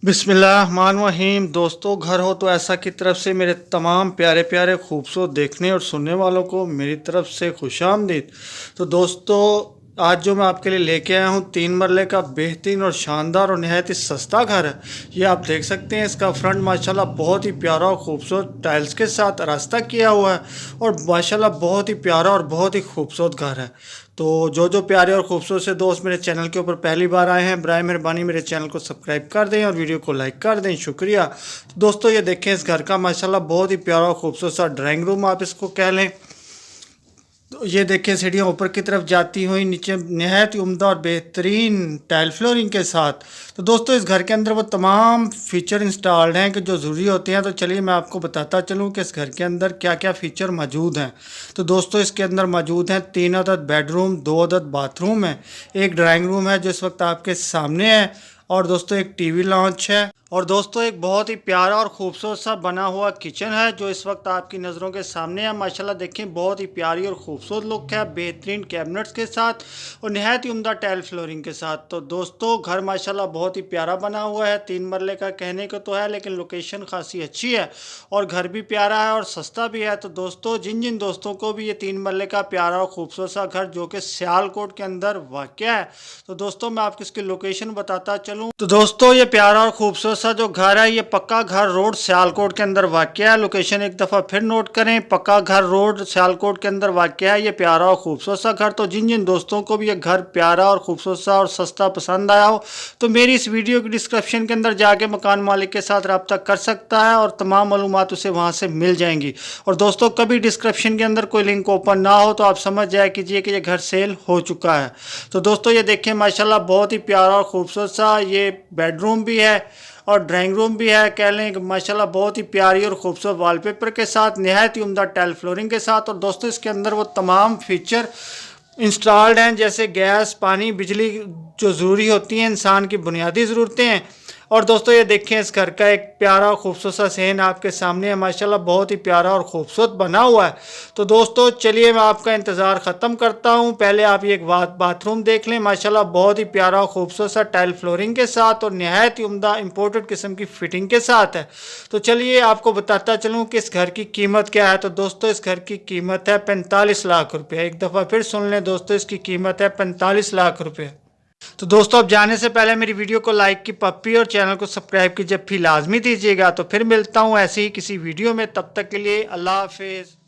बिस्मिल्लाहिर्रहमानिर्रहीम। दोस्तों, घर हो तो ऐसा की तरफ से मेरे तमाम प्यारे प्यारे खूबसूरत देखने और सुनने वालों को मेरी तरफ से खुशामदीद। तो दोस्तों, आज जो मैं आपके लिए लेके आया हूँ 3 मरले का बेहतरीन और शानदार और नहायत ही सस्ता घर है। ये आप देख सकते हैं, इसका फ्रंट माशाल्लाह बहुत ही प्यारा और खूबसूरत टाइल्स के साथ रास्ता किया हुआ है और माशाल्लाह बहुत ही प्यारा और बहुत ही खूबसूरत घर है। तो जो प्यारे और खूबसूरत से दोस्त मेरे चैनल के ऊपर पहली बार आए हैं, बराए मेहरबानी मेरे चैनल को सब्सक्राइब कर दें और वीडियो को लाइक कर दें, शुक्रिया। तो दोस्तों, ये देखें, इस घर का माशाल्लाह बहुत ही प्यारा और खूबसूरत सा ड्राइंग रूम आप इसको कह लें। तो ये देखें, सीढ़ियाँ ऊपर की तरफ जाती हुई नीचे नहायत ही उम्दा और बेहतरीन टाइल फ्लोरिंग के साथ। तो दोस्तों, इस घर के अंदर वो तमाम फीचर इंस्टॉल्ड हैं कि जो ज़रूरी होते हैं। तो चलिए मैं आपको बताता चलूँ कि इस घर के अंदर क्या क्या फ़ीचर मौजूद हैं। तो दोस्तों, इसके अंदर मौजूद हैं 3 अदद बेडरूम, 2 अदद बाथरूम है, एक ड्राइंग रूम है जो इस वक्त आपके सामने है, और दोस्तों एक टीवी लॉन्च है, और दोस्तों एक बहुत ही प्यारा और खूबसूरत सा बना हुआ किचन है जो इस वक्त आपकी नज़रों के सामने है। माशाल्लाह देखें, बहुत ही प्यारी और खूबसूरत लुक है, बेहतरीन कैबिनेट्स के साथ और नहायत ही उम्दा टाइल फ्लोरिंग के साथ। तो दोस्तों, घर माशाल्लाह बहुत ही प्यारा बना हुआ है। 3 मरले का कहने को तो है, लेकिन लोकेशन खासी अच्छी है और घर भी प्यारा है और सस्ता भी है। तो दोस्तों, जिन जिन दोस्तों को भी ये 3 मरले का प्यारा और खूबसूरत सा घर जो कि सियालकोट के अंदर वाक़या है, तो दोस्तों मैं आपको इसकी लोकेशन बताता चलूँ। तो दोस्तों, ये प्यारा और खूबसूरत सा जो घर है, ये पक्का घर रोड सियालकोट के अंदर वाक़या है। लोकेशन एक दफ़ा फिर नोट करें, पक्का घर रोड सियालकोट के अंदर वाक़या है ये प्यारा और खूबसूरत सा घर। तो जिन जिन दोस्तों को भी ये घर प्यारा और खूबसूरत सा और सस्ता पसंद आया हो, तो मेरी इस वीडियो की डिस्क्रिप्शन के अंदर जाके मकान मालिक के साथ रब्ता कर सकता है और तमाम मालूमात उसे वहाँ से मिल जाएंगी। और दोस्तों, कभी डिस्क्रिप्शन के अंदर कोई लिंक ओपन ना हो तो आप समझ जाए कीजिए कि ये घर सेल हो चुका है। तो दोस्तों, ये देखें, माशाल्लाह बहुत ही प्यारा और खूबसूरत सा ये बेडरूम भी है और ड्राइंग रूम भी है। कह लें कि माशाल्लाह बहुत ही प्यारी और खूबसूरत वॉलपेपर के साथ, नहायत ही उम्दा टाइल फ्लोरिंग के साथ। और दोस्तों, इसके अंदर वो तमाम फीचर इंस्टॉल्ड हैं जैसे गैस, पानी, बिजली, जो ज़रूरी होती हैं, इंसान की बुनियादी ज़रूरतें हैं। और दोस्तों, ये देखें, इस घर का एक प्यारा और खूबसूरत सा सहन आपके सामने है। माशाल्लाह बहुत ही प्यारा और खूबसूरत बना हुआ है। तो दोस्तों, चलिए मैं आपका इंतज़ार ख़त्म करता हूँ। पहले आप ये एक बाथरूम देख लें, माशाल्लाह बहुत ही प्यारा और खूबसूरत सा टाइल फ्लोरिंग के साथ और नहायत ही उम्दा इम्पोर्टेड किस्म की फ़िटिंग के साथ है। तो चलिए आपको बताता चलूँ कि इस घर की कीमत क्या है। तो दोस्तों, इस घर की कीमत है 45 लाख रुपये। एक दफ़ा फिर सुन लें दोस्तों, इसकी कीमत है 45 लाख रुपये। तो दोस्तों, अब जाने से पहले मेरी वीडियो को लाइक की पप्पी और चैनल को सब्सक्राइब की जब भी लाजमी दीजिएगा। तो फिर मिलता हूँ ऐसे ही किसी वीडियो में, तब तक के लिए अल्लाह हाफिज़।